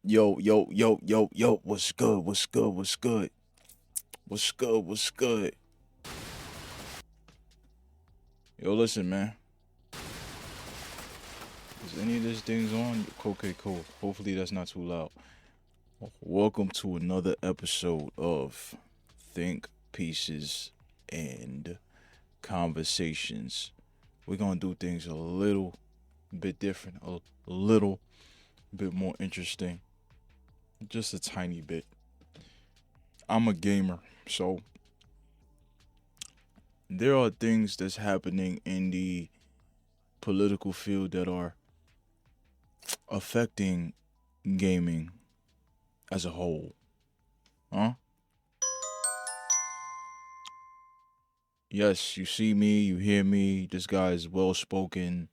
Yo, yo, yo, yo, yo, what's good? What's good? What's good? What's good? What's good? Yo, listen, man. Is any of these things on? Okay, cool. Hopefully that's not too loud. Welcome to another episode of Think Pieces and Conversations. We're gonna do things a little bit different, a little bit more interesting. Just a tiny bit. I'm a gamer, so there are things that's happening in the political field that are affecting gaming as a whole. Huh? Yes, you see me, you hear me. This guy is well spoken,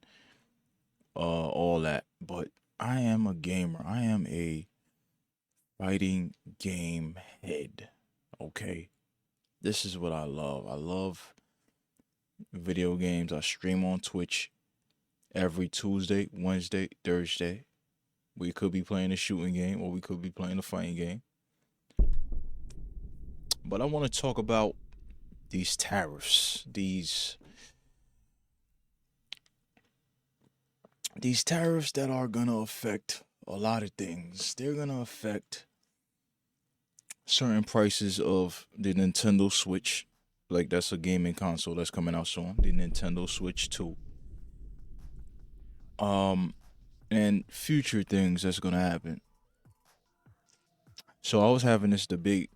all that. But I am a gamer. I am a fighting game head. Okay. This is what I love. I love video games. I stream on Twitch every Tuesday, Wednesday, Thursday. We could be playing a shooting game or we could be playing a fighting game. But I want to talk about these tariffs, these tariffs that are gonna affect a lot of things. They're gonna affect certain prices of the Nintendo Switch. Like that's a gaming console that's coming out soon. The Nintendo Switch 2. Um and future things that's gonna happen. So I was having this debate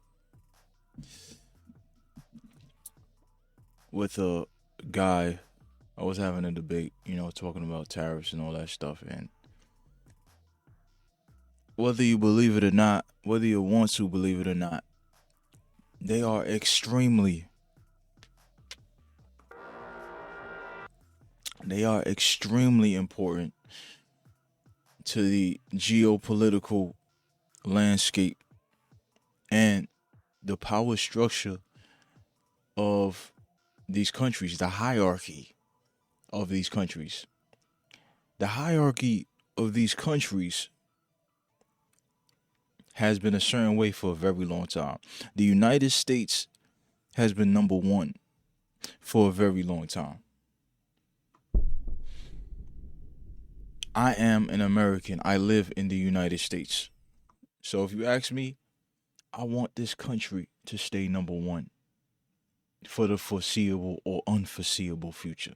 with a guy. I was having a debate, talking about tariffs and all that stuff. And whether you believe it or not, whether you want to believe it or not, they are extremely important to the geopolitical landscape and the power structure of these countries, the hierarchy of these countries. The hierarchy of these countries has been a certain way for a very long time. The United States has been number one for a very long time. I am an American. I live in the United States. So if you ask me, I want this country to stay number one for the foreseeable or unforeseeable future.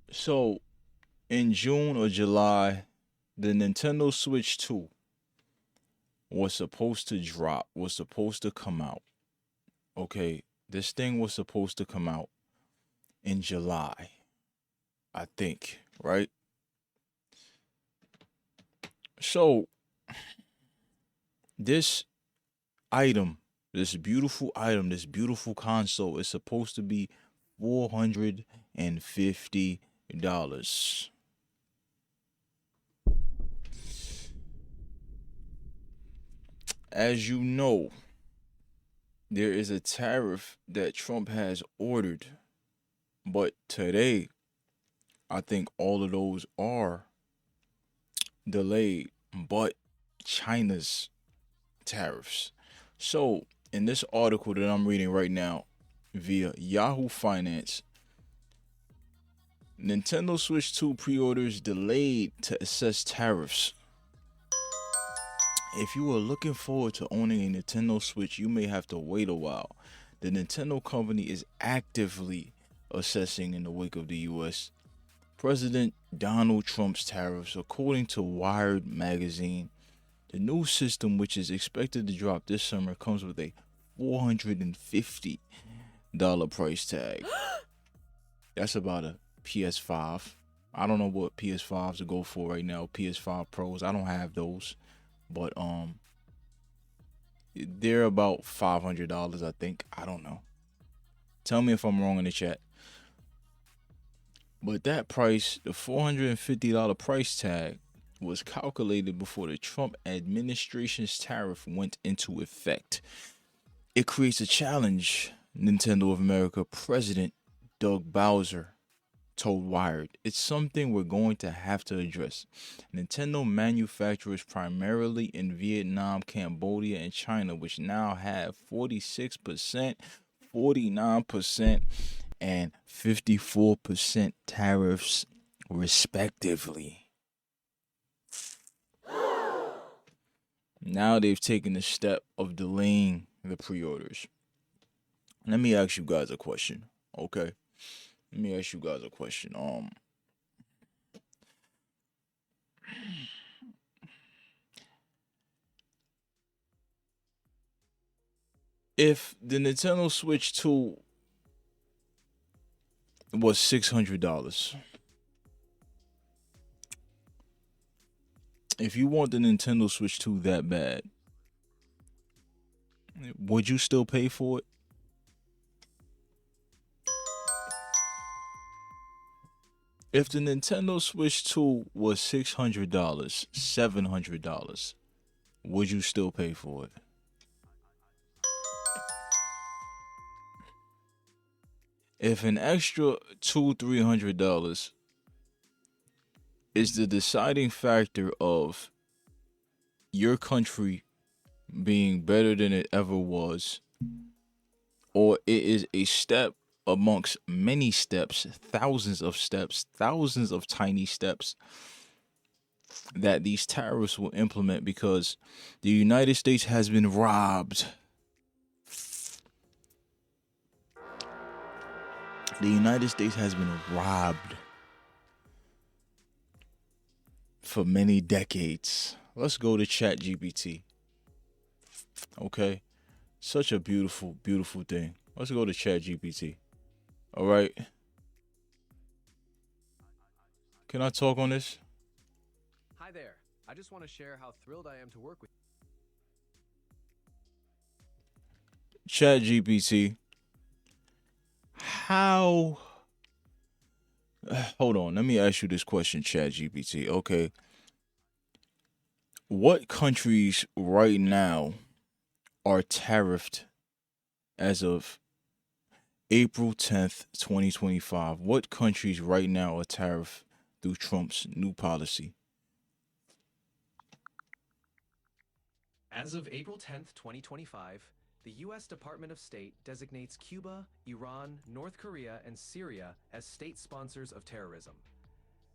So in June or July, the Nintendo Switch 2 was supposed to drop, was supposed to come out. Okay, this thing was supposed to come out in July, I think, right? So this item, this beautiful item, this beautiful console is supposed to be $450. As you know, there is a tariff that Trump has ordered, but today I think all of those are delayed, but China's tariffs. So, in this article that I'm reading right now via Yahoo Finance, Nintendo Switch 2 pre-orders delayed to assess tariffs. If you are looking forward to owning a Nintendo Switch, you may have to wait a while. The Nintendo company is actively assessing in the wake of the US President Donald Trump's tariffs, according to Wired magazine. The new system, which is expected to drop this summer, comes with a $450 price tag. That's about a PS5. I don't know what PS5s go for right now. PS5 Pros. I don't have those, but they're about $500. I think. I don't know. Tell me if I'm wrong in the chat. But that price, the $450 price tag, was calculated before the Trump administration's tariff went into effect. It creates a challenge, Nintendo of America President Doug Bowser told Wired. It's something we're going to have to address. Nintendo manufacturers primarily in Vietnam, Cambodia, and China, which now have 46%, 49%, and 54% tariffs, respectively. Now they've taken the step of delaying the pre-orders. Let me ask you guys a question, okay? Let me ask you guys a question. If the Nintendo Switch 2 was $600, if you want the Nintendo Switch 2 that bad, would you still pay for it? If the Nintendo Switch 2 was $600, $700, would you still pay for it? If an extra $200-$300 is the deciding factor of your country being better than it ever was, or it is a step amongst many steps, thousands of tiny steps that these tariffs will implement because the United States has been robbed. The United States has been robbed for many decades. Let's go to ChatGPT. Okay? Such a beautiful, beautiful thing. Let's go to ChatGPT. All right? Can I talk on this? Hi there. I just want to share how thrilled I am to work with ChatGPT. How? Hold on. Let me ask you this question, ChatGPT. Okay. What countries right now are tariffed as of April 10th, 2025? What countries right now are tariffed through Trump's new policy? As of April 10th, 2025, the U.S. Department of State designates Cuba, Iran, North Korea, and Syria as state sponsors of terrorism.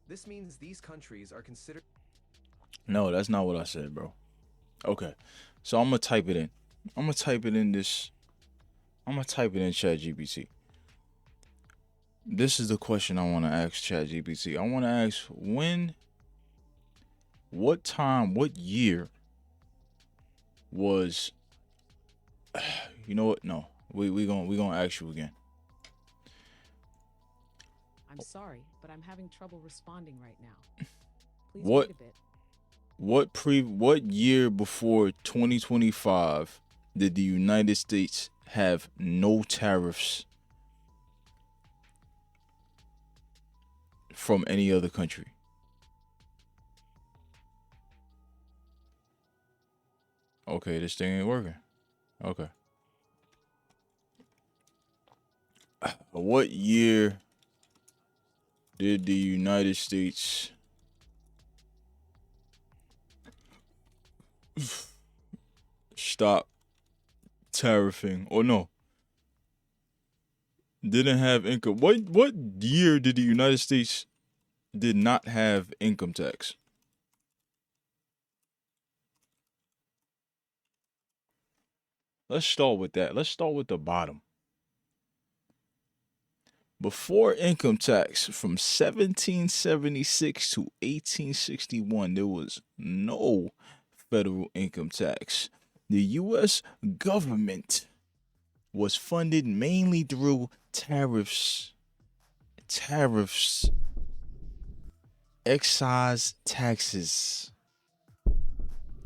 This means these countries are considered... No, that's not what I said, bro. Okay. So I'm going to type it in. I'm going to type it in ChatGPT. This is the question I want to ask ChatGPT. I want to ask what year was, you know what? No, we gonna ask you again. I'm sorry, but I'm having trouble responding right now. Please What- wait a bit. What year before 2025 did the United States have no tariffs from any other country? Okay, this thing ain't working. Okay. What year did the United States stop tariffing? Or no, didn't have income. What year did the United States did not have income tax? Let's start with that. Let's start with the bottom. Before income tax, from 1776 to 1861, there was no federal income tax. The U.S. government was funded mainly through tariffs, excise taxes,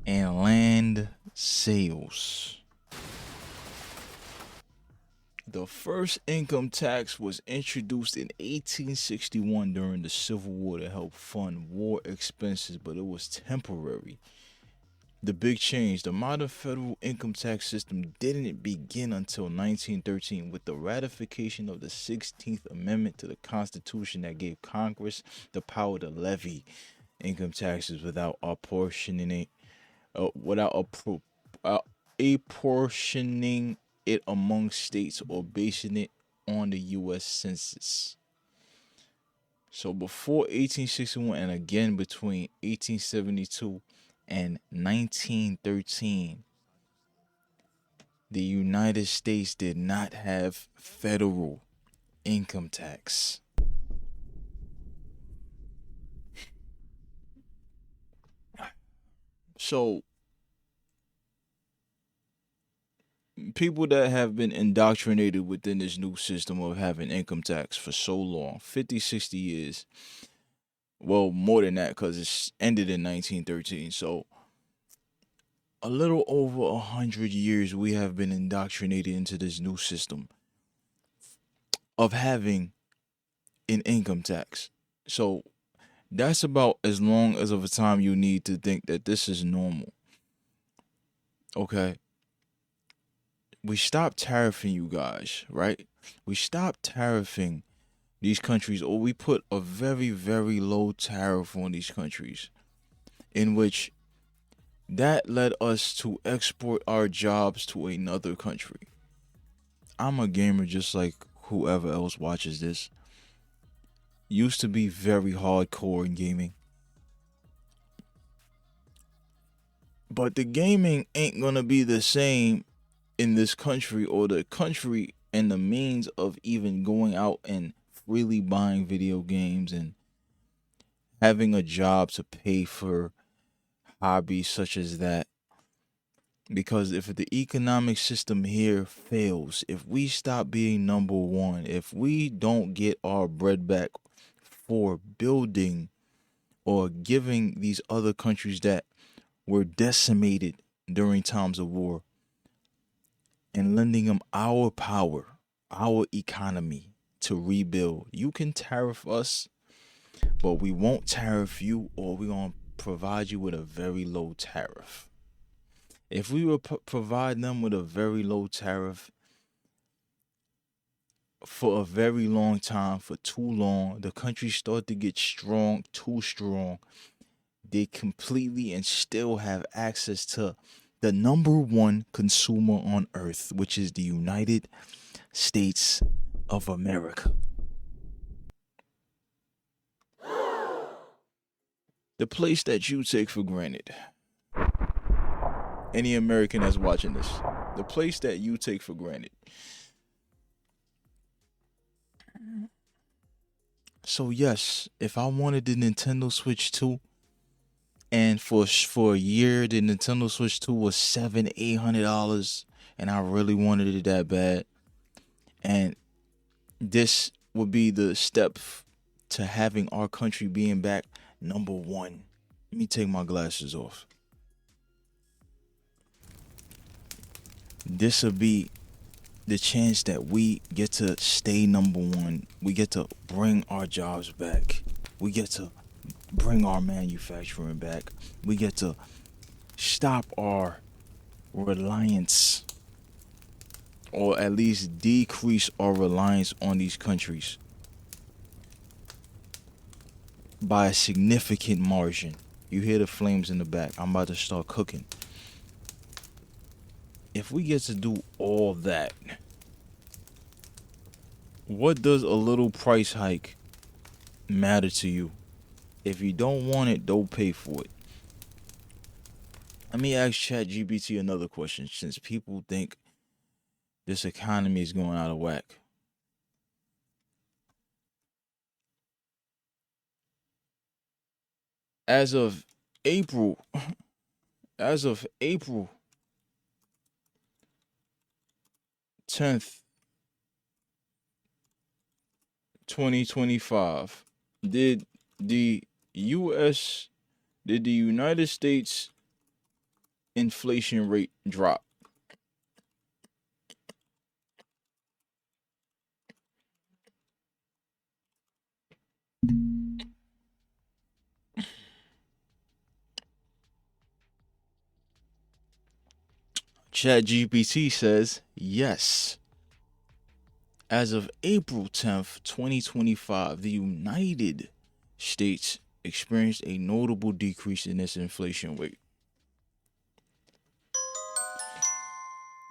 and land sales. The first income tax was introduced in 1861 during the Civil War to help fund war expenses, but it was temporary. The big change, the modern federal income tax system didn't begin until 1913 with the ratification of the 16th Amendment to the Constitution that gave Congress the power to levy income taxes without apportioning without uh, apportioning it among states or basing it on the U.S. Census. So before 1861 and again between 1872 and 1913, the United States did not have federal income tax. So people that have been indoctrinated within this new system of having income tax for so long 50, 60 years, well, more than that because it's ended in 1913. So a little over 100 years we have been indoctrinated into this new system of having an income tax. So that's about as long as of a time you need to think that this is normal. Okay. We stopped tariffing you guys, right? We stopped tariffing these countries, or we put a very, very low tariff on these countries, in which that led us to export our jobs to another country. I'm a gamer just like whoever else watches this. Used to be very hardcore in gaming. But the gaming ain't gonna be the same in this country, or the country and the means of even going out and freely buying video games and having a job to pay for hobbies such as that. Because if the economic system here fails, if we stop being number one, if we don't get our bread back for building or giving these other countries that were decimated during times of war and lending them our power, our economy to rebuild, you can tariff us, but we won't tariff you, or we're going to provide you with a very low tariff. If we were provide them with a very low tariff for a very long time, for too long, the country start to get strong, too strong. They completely and still have access to the number one consumer on earth, which is the United States of America. The place that you take for granted. Any American that's watching this, the place that you take for granted. So yes, if I wanted the Nintendo Switch 2, and for a year the Nintendo Switch 2 was $700-800, and I really wanted it that bad, and this would be the step to having our country being back number one. Let me take my glasses off. This would be the chance that we get to stay number one. We get to bring our jobs back. We get to bring our manufacturing back. We get to stop our reliance, or at least decrease our reliance on these countries by a significant margin. You hear the flames in the back. I'm about to start cooking. If we get to do all that, what does a little price hike matter to you? If you don't want it, don't pay for it. Let me ask ChatGPT another question, since people think this economy is going out of whack. As of April, as of April 10th, 2025, did the US, did the United States inflation rate drop? ChatGPT says yes. As of April 10th, 2025, the United States experienced a notable decrease in its inflation rate.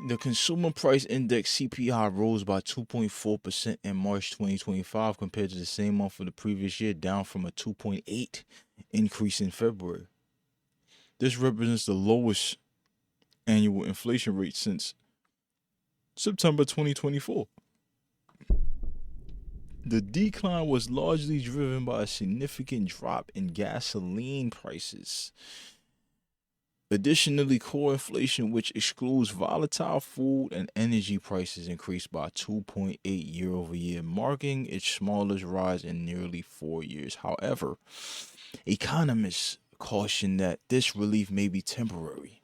The Consumer Price Index CPI rose by 2.4% in March 2025 compared to the same month of the previous year, down from a 2.8 increase in February. This represents the lowest annual inflation rate since September 2024. The decline was largely driven by a significant drop in gasoline prices. Additionally, core inflation, which excludes volatile food and energy prices, increased by 2.8 year over year, marking its smallest rise in nearly 4 years. However, economists caution that this relief may be temporary.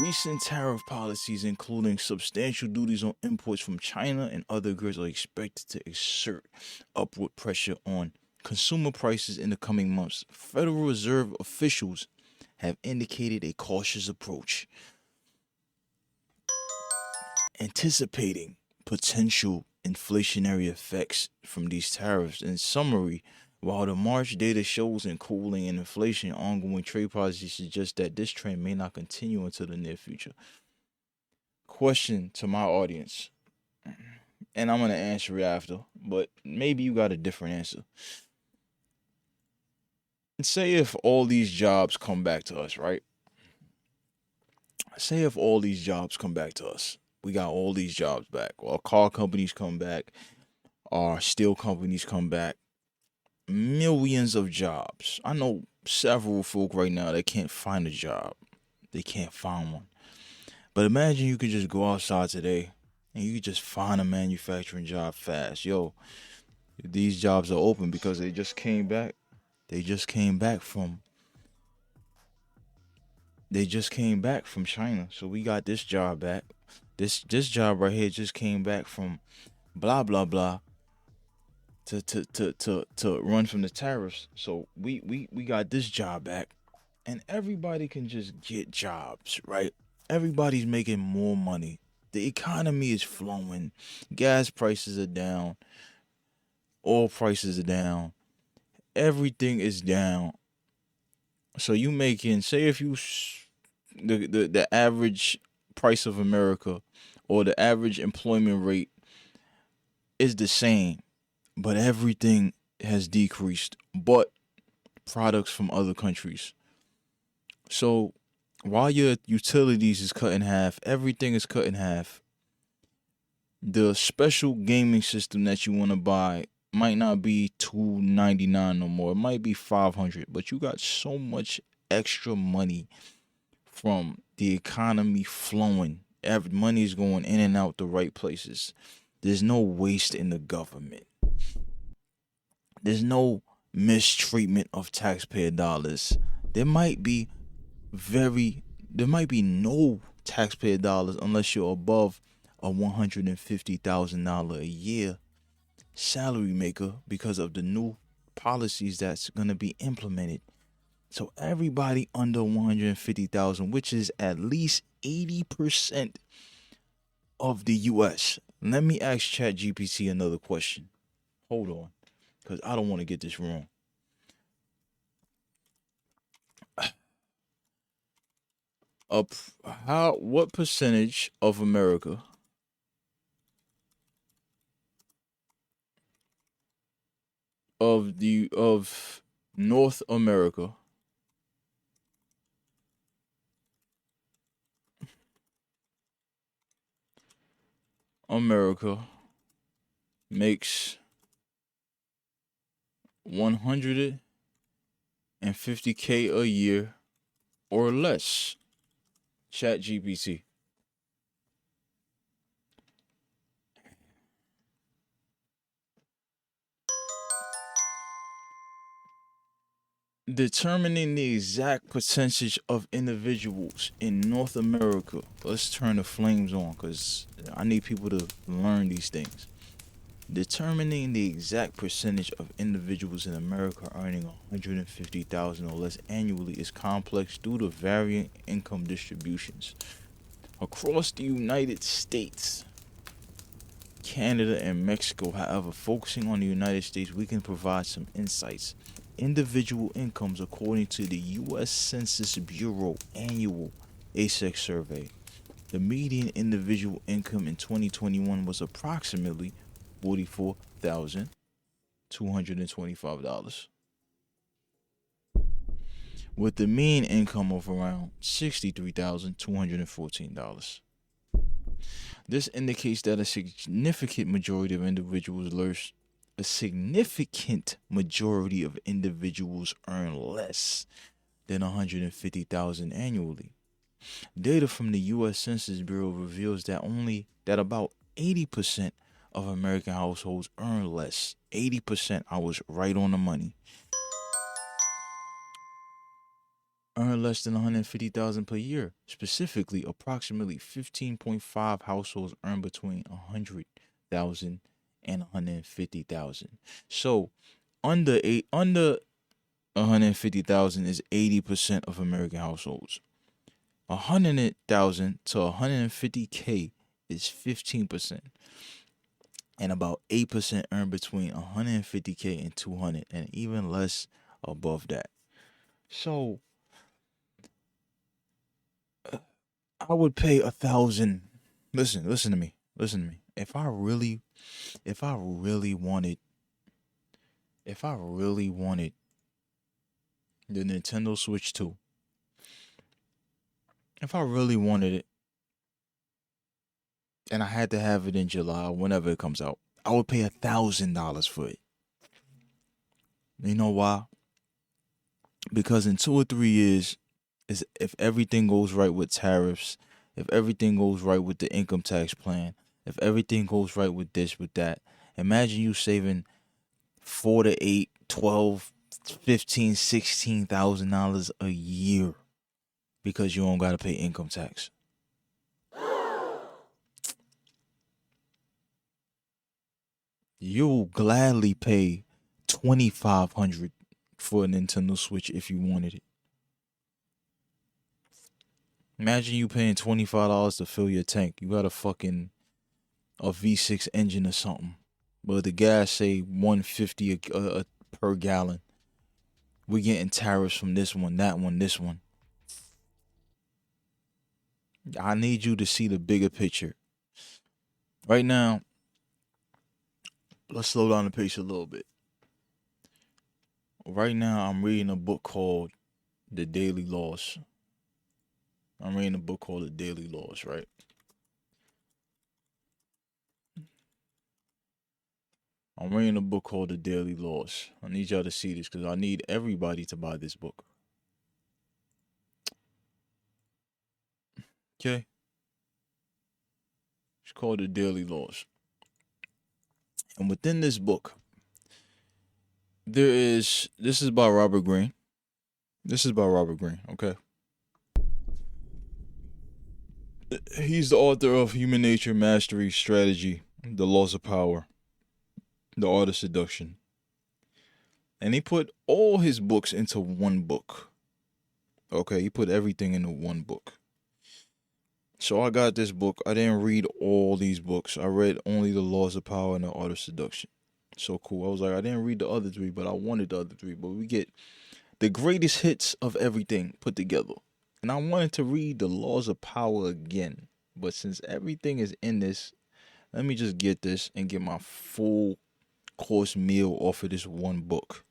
Recent tariff policies, including substantial duties on imports from China and other goods, are expected to exert upward pressure on consumer prices in the coming months. Federal Reserve officials have indicated a cautious approach, anticipating potential inflationary effects from these tariffs. In summary, while the March data shows a cooling in inflation, ongoing trade policies suggest that this trend may not continue until the near future. Question to my audience, and I'm going to answer it after, but maybe you got a different answer. Say if all these jobs come back to us, right? Say if all these jobs come back to us. We got all these jobs back. Our car companies come back. Our steel companies come back. Millions of jobs. I know several folk right now that can't find a job. They can't find one. But imagine you could just go outside today and you could just find a manufacturing job fast. Yo, these jobs are open because they just came back. They just came back from China. So we got this job back. This job right here just came back from blah blah blah to run from the tariffs. So we got this job back, and everybody can just get jobs, right? Everybody's making more money. The economy is flowing. Gas prices are down. Oil prices are down. Everything is down. So you making, say if you the average price of America or the average employment rate is the same, but everything has decreased, but products from other countries. So while your utilities is cut in half, everything is cut in half. The special gaming system that you want to buy might not be $299 no more. It might be $500, but you got so much extra money from the economy flowing. Every money is going in and out the right places. There's no waste in the government. There's no mistreatment of taxpayer dollars. There might be no taxpayer dollars unless you're above a $150,000 a year salary maker because of the new policies that's going to be implemented. So everybody under 150,000, which is at least 80% of the US. Let me ask ChatGPT another question. Hold on, because I don't want to get this wrong. What percentage of America of North America makes 150K a year or less? ChatGPT. Determining the exact percentage of individuals in North America. Let's turn the flames on because I need people to learn these things. Determining the exact percentage of individuals in America earning 150,000 or less annually is complex due to varying income distributions across the United States, Canada, and Mexico. However, focusing on the United States, we can provide some insights. Individual incomes, according to the U.S. Census Bureau annual ASEC survey, the median individual income in 2021 was approximately $44,225, with the mean income of around $63,214. This indicates that a significant majority of individuals earn less than 150,000 annually. Data from the U.S. Census Bureau reveals that about 80% of American households earn less. 80%, I was right on the money. Earn less than 150,000 per year. Specifically, approximately 15.5 households earn between 100,000 and 150,000. So, under 150,000 is 80% of American households. 100,000 to 150K is 15%, and about 8% earn between 150K and 200, and even less above that. So I would pay 1,000. Listen to me. If I really wanted the Nintendo Switch 2, if I really wanted it, and I had to have it in July, whenever it comes out, I would pay $1,000 for it. You know why? Because in 2 or 3 years, if everything goes right with tariffs, if everything goes right with the income tax plan, if everything goes right with this, with that, imagine you saving $4 to 8, 12, 15, $16,000 a year because you don't gotta pay income tax. You'll gladly pay $2,500 for a Nintendo Switch if you wanted it. Imagine you paying $25 to fill your tank. You got a V6 engine or something, but the gas say $150 per gallon. We're getting tariffs from this one, that one, this one. I need you to see the bigger picture. Right now, let's slow down the pace a little bit. Right now, I'm reading a book called The Daily Laws. Right? I'm reading a book called The Daily Laws. I need y'all to see this because I need everybody to buy this book. Okay? It's called The Daily Laws. And within this book, this is by Robert Greene. Okay? He's the author of Human Nature, Mastery, Strategy, The Laws of Power, The Art of Seduction. And he put all his books into one book. Okay, he put everything into one book. So I got this book. I didn't read all these books. I read only The Laws of Power and The Art of Seduction. So cool. I was like, I didn't read the other 3, but I wanted the other 3. But we get the greatest hits of everything put together. And I wanted to read The Laws of Power again. But since everything is in this, let me just get this and get my full course meal off of this one book.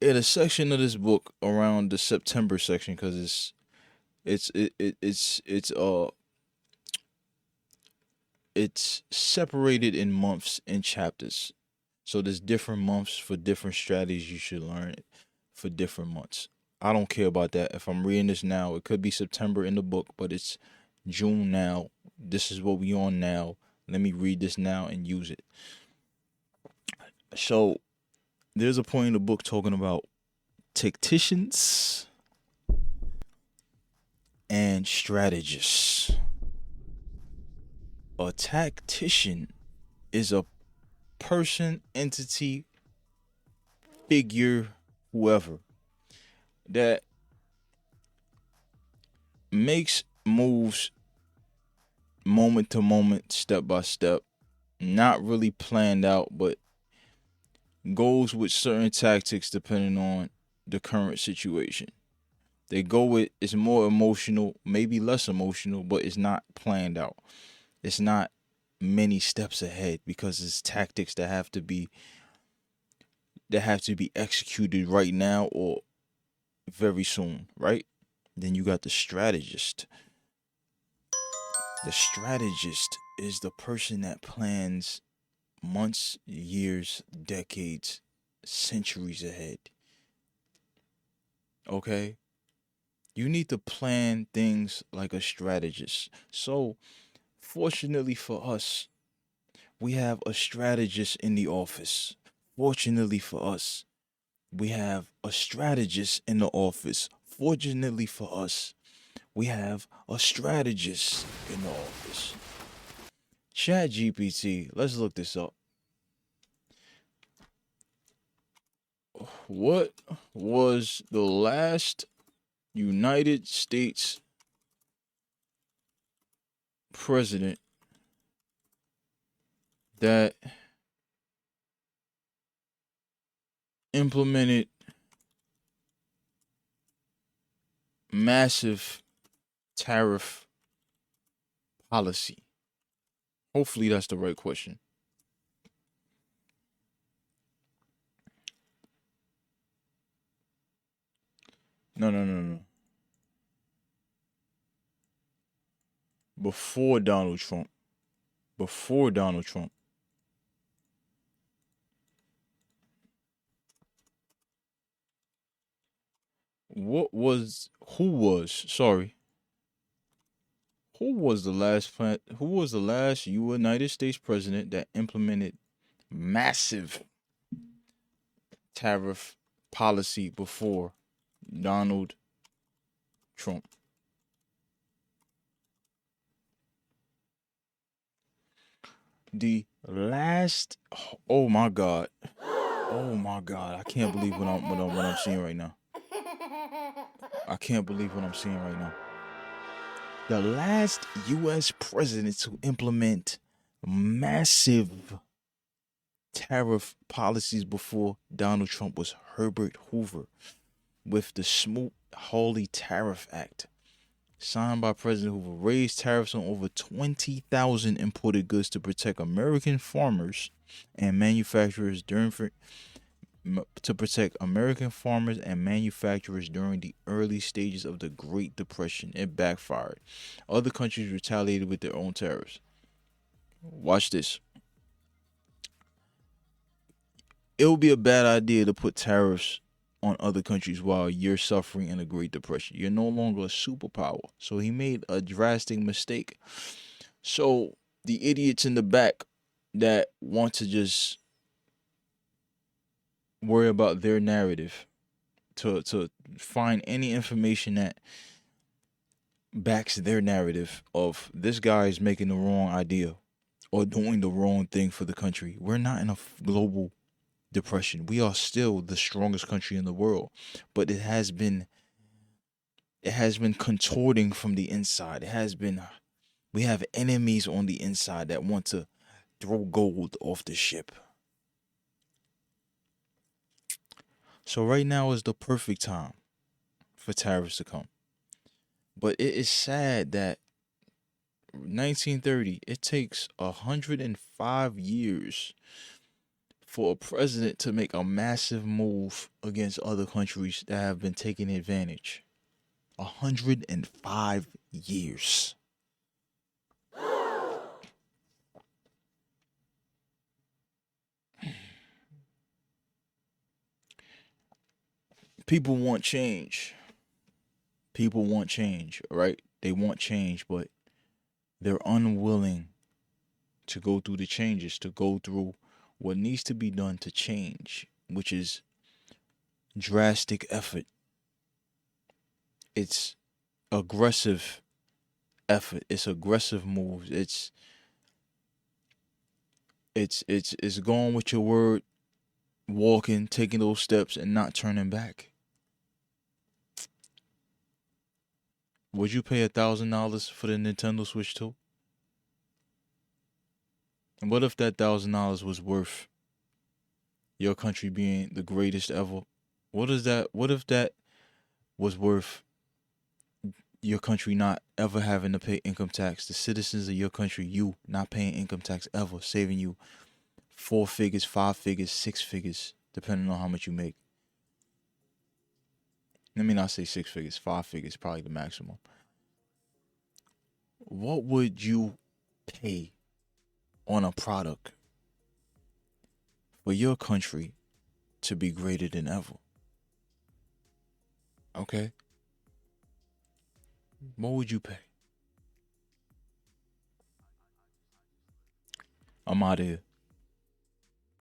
In a section of this book around the September section, because it's separated in months and chapters. So there's different months for different strategies you should learn for different months. I don't care about that. If I'm reading this now, it could be September in the book, but it's June now. This is what we on now. Let me read this now and use it. So there's a point in the book talking about tacticians and strategists. A tactician is a person, entity, figure, whoever that makes moves moment to moment, step by step, not really planned out, but goes with certain tactics depending on the current situation. They go with it's more emotional, maybe less emotional, but it's not planned out. It's not many steps ahead because it's tactics that have to be executed right now or very soon, right? Then you got the strategist. The strategist is the person that plans months, years, decades, centuries ahead. Okay? You need to plan things like a strategist. So, fortunately for us, we have a strategist in the office. Fortunately for us, we have a strategist in the office. Fortunately for us, we have a strategist in the office. Chat GPT, let's look this up. What was the last United States president that implemented massive tariff policy? Hopefully, that's the right question. No, no, no, no. Before Donald Trump. Before Donald Trump. Sorry. Who was the last United States president that implemented massive tariff policy before Donald Trump? The last, oh my God. Oh my God. I can't believe what I'm seeing right now. I can't believe what I'm seeing right now. The last US president to implement massive tariff policies before Donald Trump was Herbert Hoover with the Smoot-Hawley Tariff Act, signed by President Hoover, raised tariffs on over 20,000 imported goods to protect American farmers and manufacturers during the early stages of the Great Depression. It backfired. Other countries retaliated with their own tariffs. Watch this. It would be a bad idea to put tariffs on other countries while you're suffering in a Great Depression. You're no longer a superpower. So he made a drastic mistake. So the idiots in the back that want to just worry about their narrative, to find any information that backs their narrative of this guy is making the wrong idea or doing the wrong thing for the country. We're not in a global depression. We are still the strongest country in the world, but it has been contorting from the inside. We have enemies on the inside that want to throw gold off the ship. So right now is the perfect time for tariffs to come. But it is sad that 1930, it takes 105 years for a president to make a massive move against other countries that have been taking advantage. 105 years. People want change. People want change, right? They want change, but they're unwilling to go through the changes, to go through what needs to be done to change, which is drastic effort. It's aggressive effort. It's aggressive moves. It's going with your word, walking, taking those steps, and not turning back. Would you pay $1,000 for the Nintendo Switch 2? And what if that $1,000 was worth your country being the greatest ever? What is that? What if that was worth your country not ever having to pay income tax? The citizens of your country, you not paying income tax ever, saving you 4 figures, 5 figures, 6 figures, depending on how much you make. Let me not say 6 figures, 5 figures, probably the maximum. What would you pay on a product for your country to be greater than ever? Okay? What would you pay? I'm out of here.